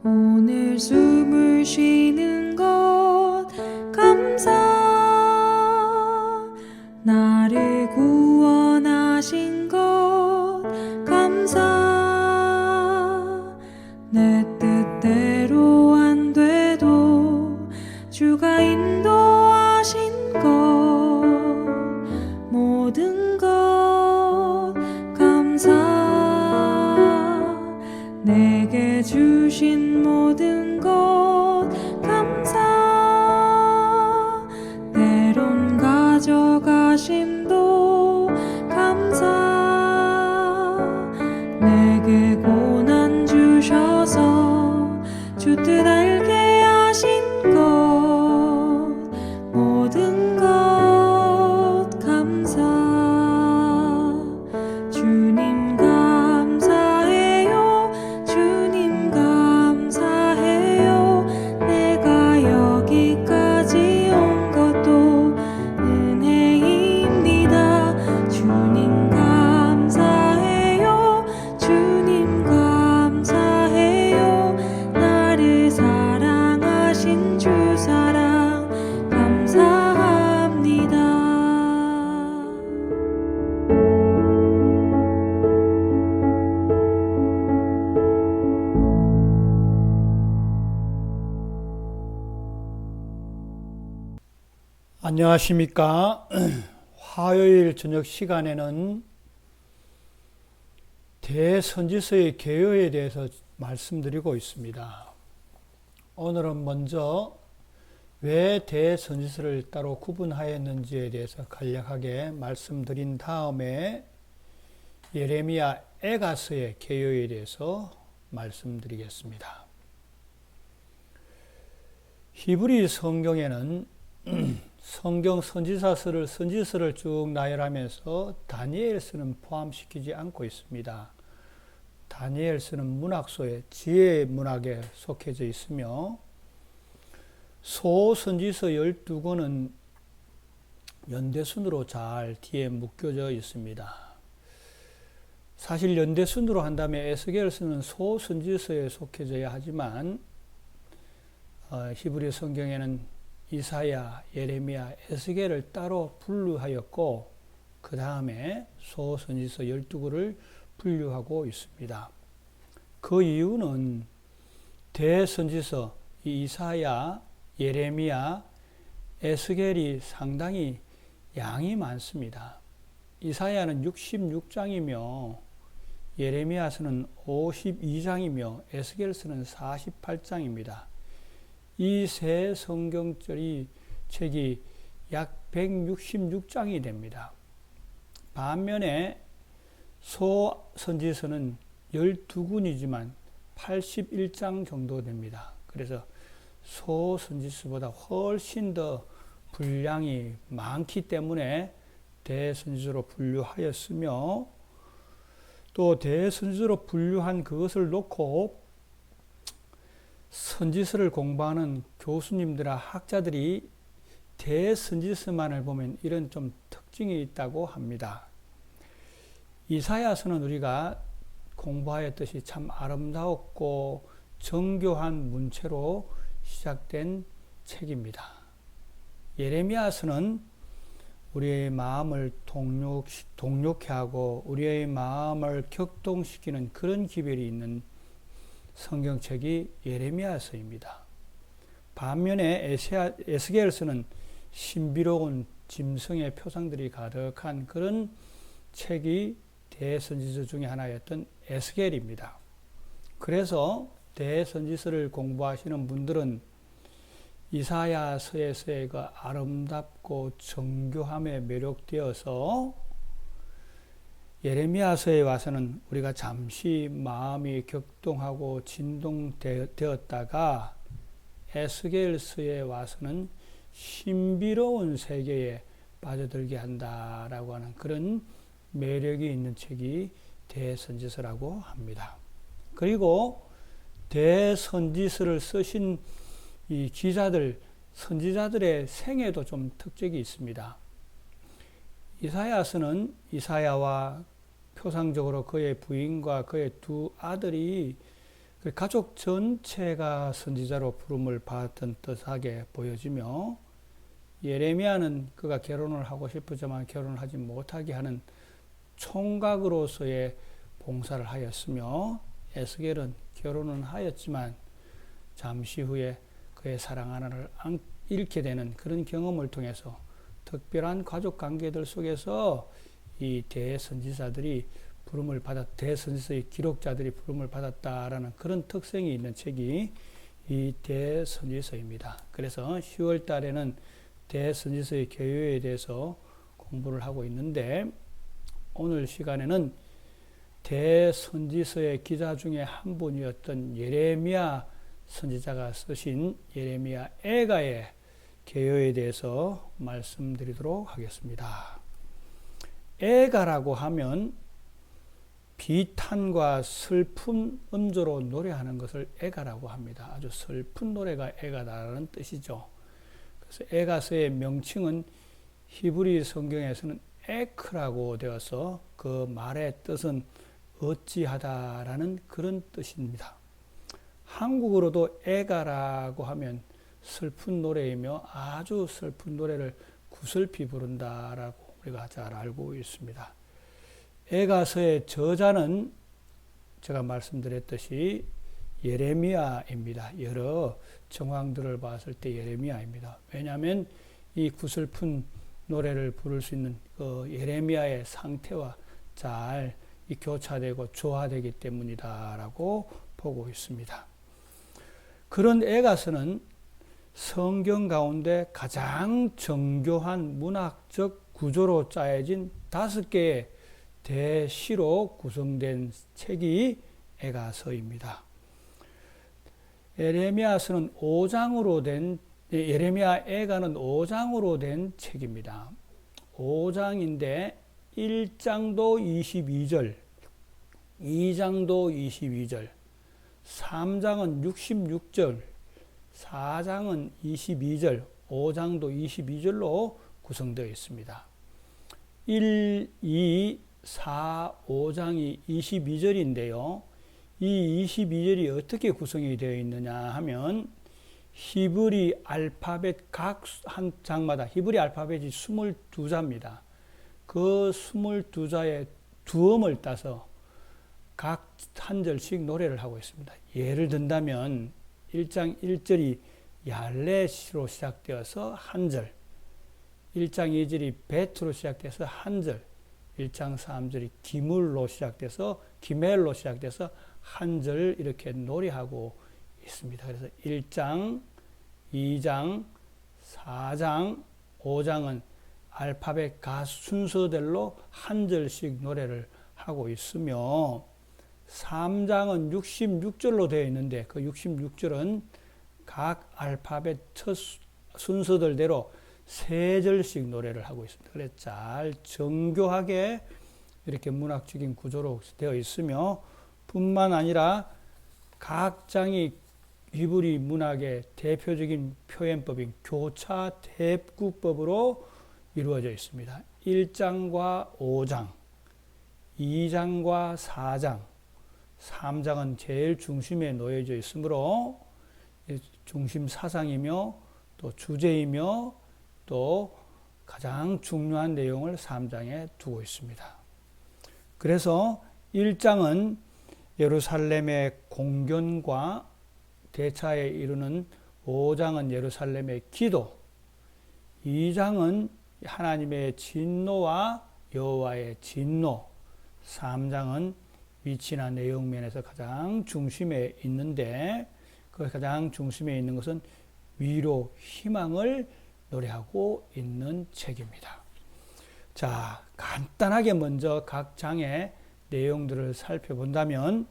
오늘 숨을 쉬는 것 감사. 나를 구원하신 것 감사. 내 뜻대로 안 돼도 주가 인도하신 것 모든 것 감사. 내게 주신 모든 것 감사. 때론 가져가심도 감사. 내게 고난 주셔서 주 뜻 알게 하신 것 모든 것 감사. 주님 감사해요. 주님 감사해요. 내가 여기까지 온 것도 은혜입니다. 주님 감사해요. 주님 감사해요. 나를 사랑하신 주 사랑 감사합니다. 안녕하십니까. 화요일 저녁 시간에는 대선지서의 개요에 대해서 말씀드리고 있습니다. 오늘은 먼저 왜 대선지서를 따로 구분하였는지에 대해서 간략하게 말씀드린 다음에 예레미야 에가서의 개요에 대해서 말씀드리겠습니다. 히브리 성경에는 성경 선지서를 쭉 나열하면서 다니엘서는 포함시키지 않고 있습니다. 다니엘서는 문학소의 지혜 문학에 속해져 있으며 소선지서 12권은 연대순으로 잘 뒤에 묶여져 있습니다. 사실 연대순으로 한다면 에스겔서는 소선지서에 속해져야 하지만 히브리 성경에는 이사야, 예레미야, 에스겔을 따로 분류하였고 그 다음에 소선지서 12권을 분류하고 있습니다. 그 이유는 대선지서 이사야, 예레미야, 에스겔이 상당히 양이 많습니다. 이사야는 66장이며 예레미야서는 52장이며 에스겔서는 48장입니다. 이 세 성경절이 책이 약 166장이 됩니다. 반면에 소선지서는 12군이지만 81장 정도 됩니다. 그래서 소선지서보다 훨씬 더 분량이 많기 때문에 대선지서로 분류하였으며 또 대선지서로 분류한 그것을 놓고 선지서를 공부하는 교수님들과 학자들이 대선지서만을 보면 이런 좀 특징이 있다고 합니다. 이사야서는 우리가 공부하였듯이 참 아름다웠고 정교한 문체로 시작된 책입니다. 예레미야서는 우리의 마음을 동력케 하고 우리의 마음을 격동시키는 그런 기별이 있는 성경책이 예레미야서입니다. 반면에 에스겔서는 신비로운 짐승의 표상들이 가득한 그런 책이 대선지서 중에 하나였던 에스겔입니다. 그래서 대선지서를 공부하시는 분들은 이사야서에서의 그 아름답고 정교함에 매력되어서 예레미야서에 와서는 우리가 잠시 마음이 격동하고 진동되었다가 에스겔서에 와서는 신비로운 세계에 빠져들게 한다라고 하는 그런 매력이 있는 책이 대선지서라고 합니다. 그리고 대선지서를 쓰신 이 기자들, 선지자들의 생애도 좀 특징이 있습니다. 이사야서는 이사야와 표상적으로 그의 부인과 그의 두 아들이 가족 전체가 선지자로 부름을 받았던 뜻하게 보여지며, 예레미야는 그가 결혼을 하고 싶었지만 결혼을 하지 못하게 하는 총각으로서의 봉사를 하였으며, 에스겔은 결혼은 하였지만 잠시 후에 그의 사랑 하나를 잃게 되는 그런 경험을 통해서 특별한 가족 관계들 속에서 이 대선지자들이 부름을 대선지서의 기록자들이 부름을 받았다라는 그런 특성이 있는 책이 이 대선지서입니다. 그래서 10월 달에는 대선지서의 개요에 대해서 공부를 하고 있는데, 오늘 시간에는 대선지서의 기자 중에 한 분이었던 예레미야 선지자가 쓰신 예레미야 애가의 개요에 대해서 말씀드리도록 하겠습니다. 애가라고 하면 비탄과 슬픈 음조로 노래하는 것을 애가라고 합니다. 아주 슬픈 노래가 애가다라는 뜻이죠. 그래서 애가서의 명칭은 히브리 성경에서는 에크라고 되어서 그 말의 뜻은 어찌하다라는 그런 뜻입니다. 한국어로도 애가라고 하면 슬픈 노래이며 아주 슬픈 노래를 구슬피 부른다라고 우리가 잘 알고 있습니다. 애가서의 저자는 제가 말씀드렸듯이 예레미야입니다. 여러 정황들을 봤을 때 예레미야입니다. 왜냐하면 이 구슬픈 노래를 부를 수 있는 그 예레미야의 상태와 잘 교차되고 조화되기 때문이다라고 보고 있습니다. 그런 애가서는 성경 가운데 가장 정교한 문학적 구조로 짜여진 5개의 대시로 구성된 책이 애가서입니다. 예레미야서는 5장으로 된, 예레미야 애가는 5장으로 된 책입니다. 5장인데 1장도 22절, 2장도 22절, 3장은 66절, 4장은 22절, 5장도 22절로 구성되어 있습니다. 1, 2, 4, 5장이 22절인데요. 이 22절이 어떻게 구성이 되어 있느냐 하면 히브리 알파벳 각 한 장마다 히브리 알파벳이 22자입니다. 그 22자의 두음을 따서 각 한 절씩 노래를 하고 있습니다. 예를 든다면 1장 1절이 얄렛으로 시작되어서 한 절, 1장 2절이 베트로 시작돼서 한 절, 1장 3절이 기멜로 시작돼서 한 절 이렇게 노래하고 있습니다. 그래서 1장, 2장, 4장, 5장은 알파벳 가수 순서대로 한 절씩 노래를 하고 있으며 3장은 66절로 되어 있는데 그 66절은 각 알파벳 첫 순서들대로 3절씩 노래를 하고 있습니다. 그래서 잘 정교하게 이렇게 문학적인 구조로 되어 있으며 뿐만 아니라 각 장이 히브리 문학의 대표적인 표현법인 교차 대구법으로 이루어져 있습니다. 1장과 5장, 2장과 4장, 3장은 제일 중심에 놓여져 있으므로 중심 사상이며 또 주제이며 또 가장 중요한 내용을 3장에 두고 있습니다. 그래서 1장은 예루살렘의 공견과 대차에 이르는 5장은 예루살렘의 기도, 2장은 하나님의 진노와 여호와의 진노, 3장은 위치나 내용 면에서 가장 중심에 있는데 그 가장 중심에 있는 것은 위로, 희망을 노래하고 있는 책입니다. 자, 간단하게 먼저 각 장의 내용들을 살펴본다면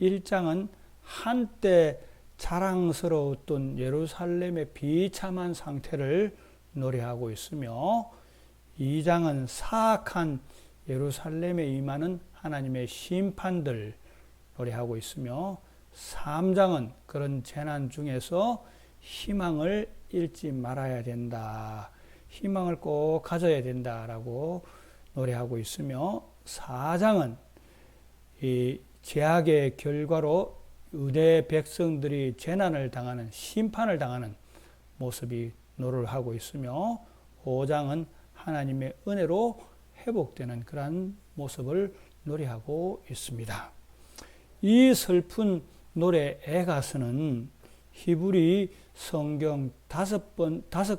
1장은 한때 자랑스러웠던 예루살렘의 비참한 상태를 노래하고 있으며 2장은 사악한 예루살렘에 임하는 하나님의 심판들 노래하고 있으며 3장은 그런 재난 중에서 희망을 잃지 말아야 된다. 희망을 꼭 가져야 된다라고 노래하고 있으며 4장은 이 제약의 결과로 유대 백성들이 재난을 당하는, 심판을 당하는 모습이 노를 하고 있으며 5장은 하나님의 은혜로 회복되는 그러한 모습을 노래하고 있습니다. 이 슬픈 노래 에가서는 히브리 성경 다섯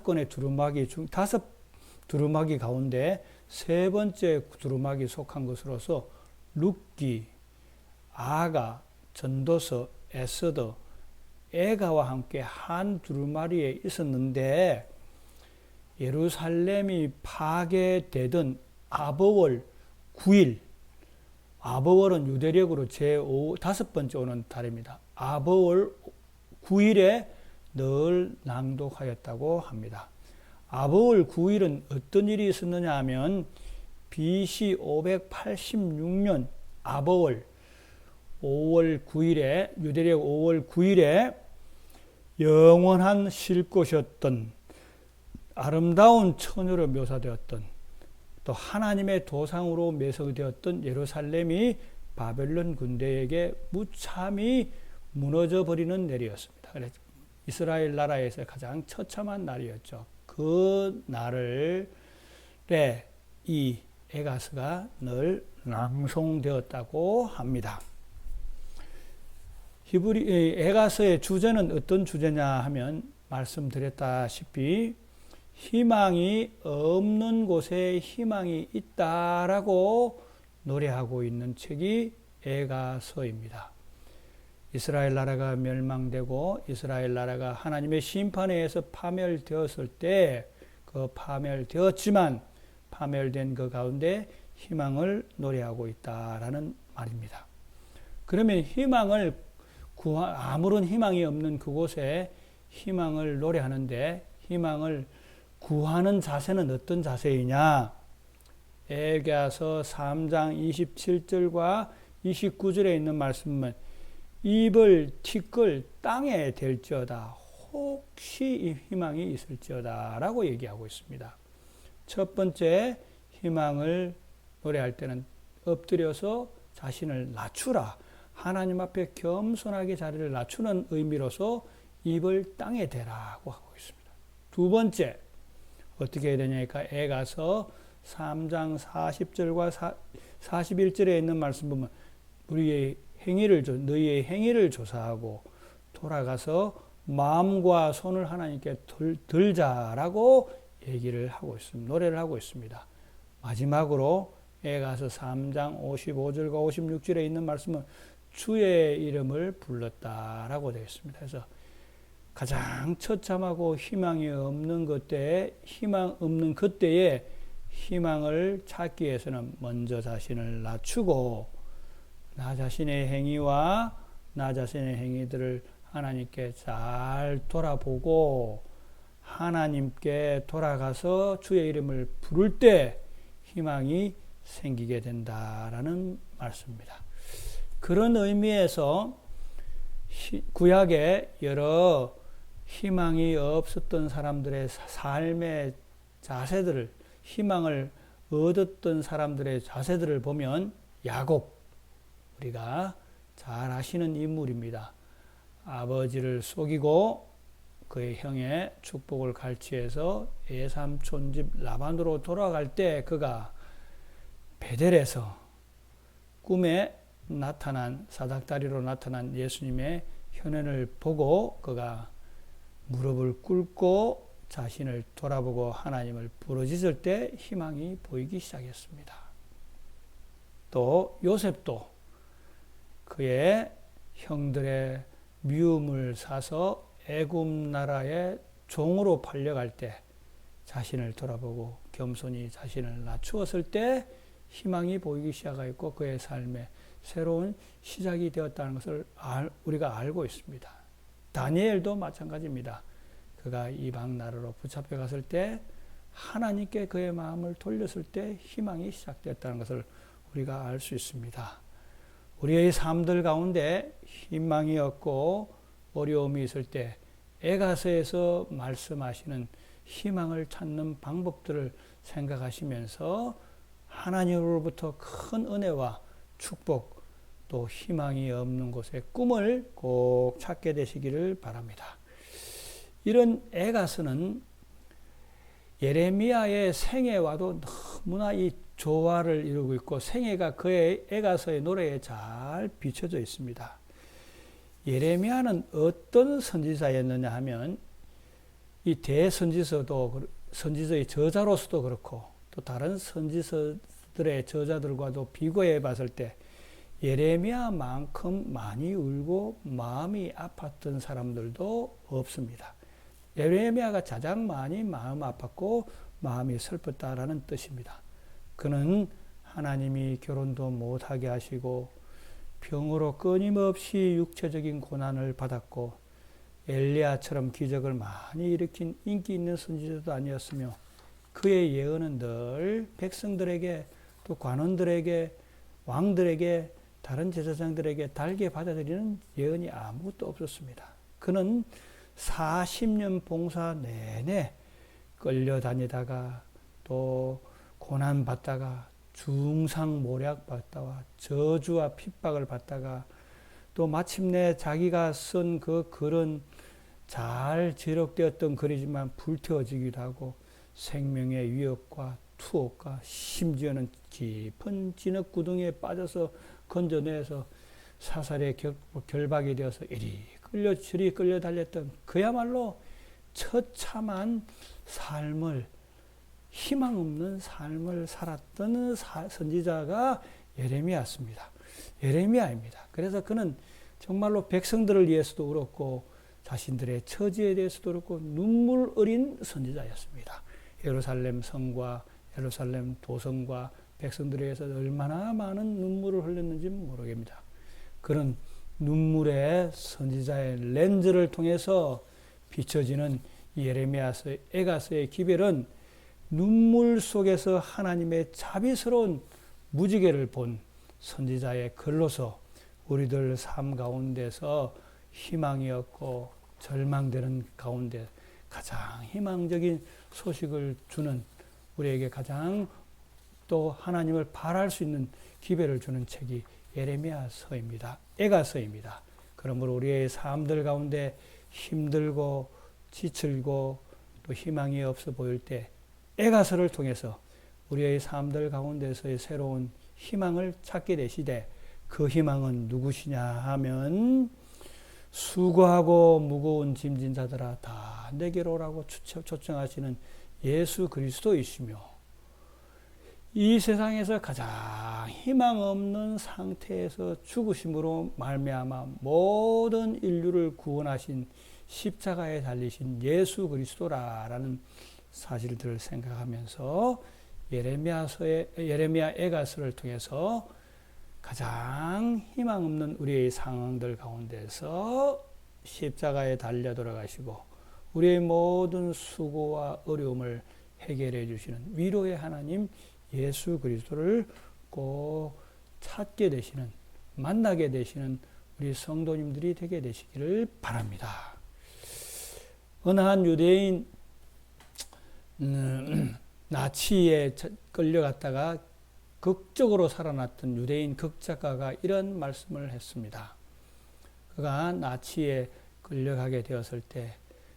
건의 두루마기 중 다섯 두루마기 가운데 세 번째 두루마기 속한 것으로서 룻기, 아가, 전도서, 에스더, 에가와 함께 한 두루마리에 있었는데 예루살렘이 파괴되던 아버월 9일, 아버월은 유대력으로 다섯 번째 오는 달입니다. 아버월 9일에 늘 낭독하였다고 합니다. 아버월 9일은 어떤 일이 있었느냐 하면 BC 586년 아버월 5월 9일에 유대력 5월 9일에 영원한 쉴 곳이었던 아름다운 처녀로 묘사되었던 또 하나님의 도상으로 매서되었던 예루살렘이 바벨론 군대에게 무참히 무너져 버리는 날이었습니다. 그래서 이스라엘 나라에서 가장 처참한 날이었죠. 그 날에 이 에가서가 늘 낭송되었다고 합니다. 에가서의 주제는 어떤 주제냐 하면 말씀드렸다시피 희망이 없는 곳에 희망이 있다라고 노래하고 있는 책이 에가서입니다. 이스라엘 나라가 멸망되고 이스라엘 나라가 하나님의 심판에 의해서 파멸되었을 때 그 파멸되었지만 파멸된 그 가운데 희망을 노래하고 있다라는 말입니다. 그러면 희망을 아무런 희망이 없는 그곳에 희망을 노래하는데 희망을 구하는 자세는 어떤 자세이냐? 에가서 3장 27절과 29절에 있는 말씀은 입을 티끌 땅에 댈지어다 혹시 이 희망이 있을지어다 라고 얘기하고 있습니다. 첫 번째 희망을 노래할 때는 엎드려서 자신을 낮추라. 하나님 앞에 겸손하게 자리를 낮추는 의미로서 입을 땅에 대라고 하고 있습니다. 두 번째 어떻게 해야 되냐니까 에가서 3장 40절과 41절에 있는 말씀 보면 너희의 행위를 조사하고 돌아가서 마음과 손을 하나님께 들자라고 얘기를 하고 있습니다. 노래를 하고 있습니다. 마지막으로 에가서 3장 55절과 56절에 있는 말씀은 주의 이름을 불렀다라고 되어 있습니다. 그래서 가장 처참하고 희망이 없는 그때에 희망을 찾기 위해서는 먼저 자신을 낮추고 나 자신의 행위와 나 자신의 행위들을 하나님께 잘 돌아보고 하나님께 돌아가서 주의 이름을 부를 때 희망이 생기게 된다라는 말씀입니다. 그런 의미에서 구약에 여러 희망이 없었던 사람들의 삶의 자세들을 희망을 얻었던 사람들의 자세들을 보면 야곱 우리가 잘 아시는 인물입니다. 아버지를 속이고 그의 형의 축복을 갈취해서 외삼촌 집 라반으로 돌아갈 때 그가 베델에서 꿈에 나타난 사닥다리로 나타난 예수님의 현현을 보고 그가 무릎을 꿇고 자신을 돌아보고 하나님을 부르짖을 때 희망이 보이기 시작했습니다. 또 요셉도 그의 형들의 미움을 사서 애굽 나라의 종으로 팔려갈 때 자신을 돌아보고 겸손히 자신을 낮추었을 때 희망이 보이기 시작하였고 그의 삶에 새로운 시작이 되었다는 것을 우리가 알고 있습니다. 다니엘도 마찬가지입니다. 그가 이방 나라로 붙잡혀 갔을 때 하나님께 그의 마음을 돌렸을 때 희망이 시작되었다는 것을 우리가 알 수 있습니다. 우리의 삶들 가운데 희망이 없고 어려움이 있을 때 에가서에서 말씀하시는 희망을 찾는 방법들을 생각하시면서 하나님으로부터 큰 은혜와 축복 또 희망이 없는 곳에 꿈을 꼭 찾게 되시기를 바랍니다. 이런 에가서는 예레미야의 생애와도 너무나 이 조화를 이루고 있고 생애가 그의 에가서의 노래에 잘 비춰져 있습니다. 예레미야는 어떤 선지자였느냐 하면 이 대선지서도 선지서의 저자로서도 그렇고 또 다른 선지서들의 저자들과도 비교해 봤을 때 예레미야만큼 많이 울고 마음이 아팠던 사람들도 없습니다. 예레미야가 가장 많이 마음 아팠고 마음이 슬펐다라는 뜻입니다. 그는 하나님이 결혼도 못하게 하시고 병으로 끊임없이 육체적인 고난을 받았고 엘리야처럼 기적을 많이 일으킨 인기 있는 선지자도 아니었으며 그의 예언은 늘 백성들에게 또 관원들에게 왕들에게 다른 제사장들에게 달게 받아들이는 예언이 아무것도 없었습니다. 그는 40년 봉사 내내 끌려다니다가 또 고난받다가 중상모략받다가 저주와 핍박을 받다가 또 마침내 자기가 쓴 그 글은 잘 기록되었던 글이지만 불태워지기도 하고 생명의 위협과 투옥과 심지어는 깊은 진흙 구덩이에 빠져서 건져내서 사살의 결박이 되어서 이리 저리 끌려달렸던 그야말로 처참한 삶을 희망 없는 삶을 살았던 선지자가 예레미야였습니다. 예레미야입니다. 그래서 그는 정말로 백성들을 위해서도 그렇고 자신들의 처지에 대해서도 그렇고 눈물 어린 선지자였습니다. 예루살렘 성과 예루살렘 도성과 백성들에 의해서 얼마나 많은 눈물을 흘렸는지 모르겠습니다. 그런 눈물의 선지자의 렌즈를 통해서 비춰지는 예레미야서의 에가서의 기별은 눈물 속에서 하나님의 자비스러운 무지개를 본 선지자의 글로서 우리들 삶 가운데서 희망이 없고 절망되는 가운데 가장 희망적인 소식을 주는 우리에게 가장 또 하나님을 바랄 수 있는 기별을 주는 책이 예레미야서입니다. 에가서입니다. 그러므로 우리의 삶들 가운데 힘들고 지칠고 또 희망이 없어 보일 때 에가서를 통해서 우리의 삶들 가운데서의 새로운 희망을 찾게 되시되 그 희망은 누구시냐 하면 수고하고 무거운 짐진 자들아 다 내게로 오라고 초청하시는 예수 그리스도이시며 이 세상에서 가장 희망 없는 상태에서 죽으심으로 말미암아 모든 인류를 구원하신 십자가에 달리신 예수 그리스도라라는 사실들을 생각하면서 예레미야 에가서를 통해서 가장 희망 없는 우리의 상황들 가운데서 십자가에 달려 돌아가시고 우리의 모든 수고와 어려움을 해결해 주시는 위로의 하나님 예수 그리스도를 꼭 찾게 되시는 만나게 되시는 우리 성도님들이 되게 되시기를 바랍니다. 어느 한 유대인 나치에 끌려갔다가 극적으로 살아났던 유대인 극작가가 이런 말씀을 했습니다. 그가 나치에 끌려가게 되었을 때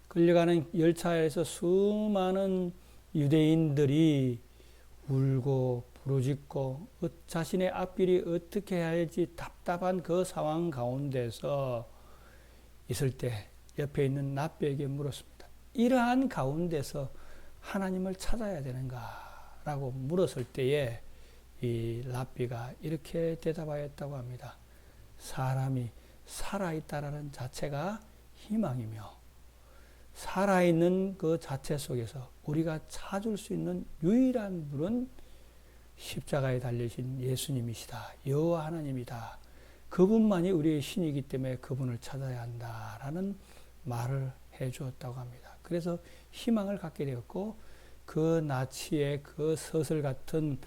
끌려가는 열차에서 수많은 유대인들이 울고 부르짖고 자신의 앞길이 어떻게 해야 할지 답답한 그 상황 가운데서 있을 때 옆에 있는 랍비에게 물었습니다. 이러한 가운데서 하나님을 찾아야 되는가? 라고 물었을 때에 이 랍비가 이렇게 대답하였다고 합니다. 사람이 살아있다라는 자체가 희망이며 살아있는 그 자체 속에서 우리가 찾을 수 있는 유일한 분은 십자가에 달리신 예수님이시다. 여호와 하나님이다. 그분만이 우리의 신이기 때문에 그분을 찾아야 한다라는 말을 해 주었다고 합니다. 그래서 희망을 갖게 되었고 그 나치의 그 서슬 같은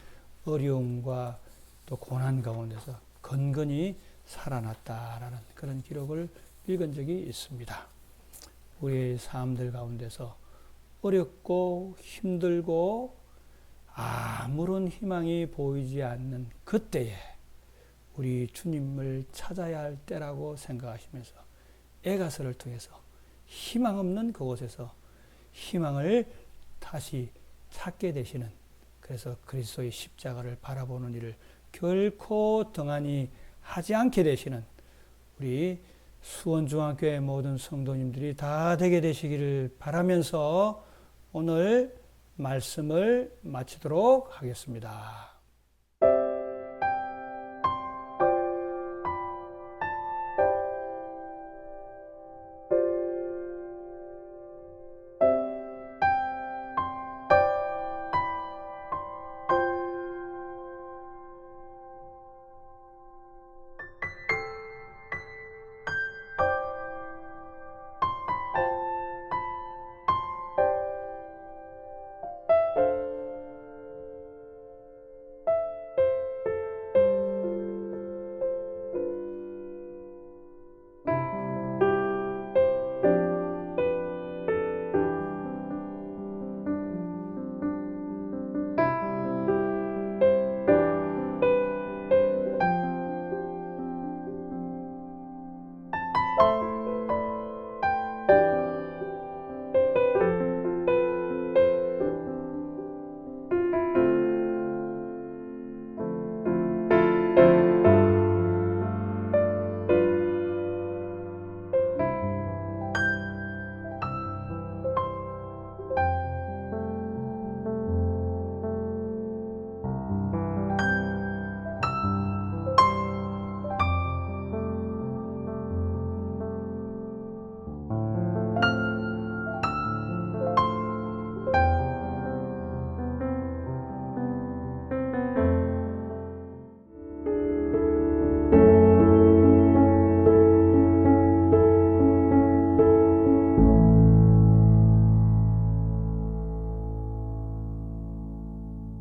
어려움과 또 고난 가운데서 건건히 살아났다라는 그런 기록을 읽은 적이 있습니다. 우리의 삶들 가운데서 어렵고 힘들고 아무런 희망이 보이지 않는 그때에 우리 주님을 찾아야 할 때라고 생각하시면서 에가서를 통해서 희망 없는 그곳에서 희망을 다시 찾게 되시는, 그래서 그리스도의 십자가를 바라보는 일을 결코 등한히 하지 않게 되시는 우리 수원중앙교회 모든 성도님들이 다 되게 되시기를 바라면서 오늘 말씀을 마치도록 하겠습니다.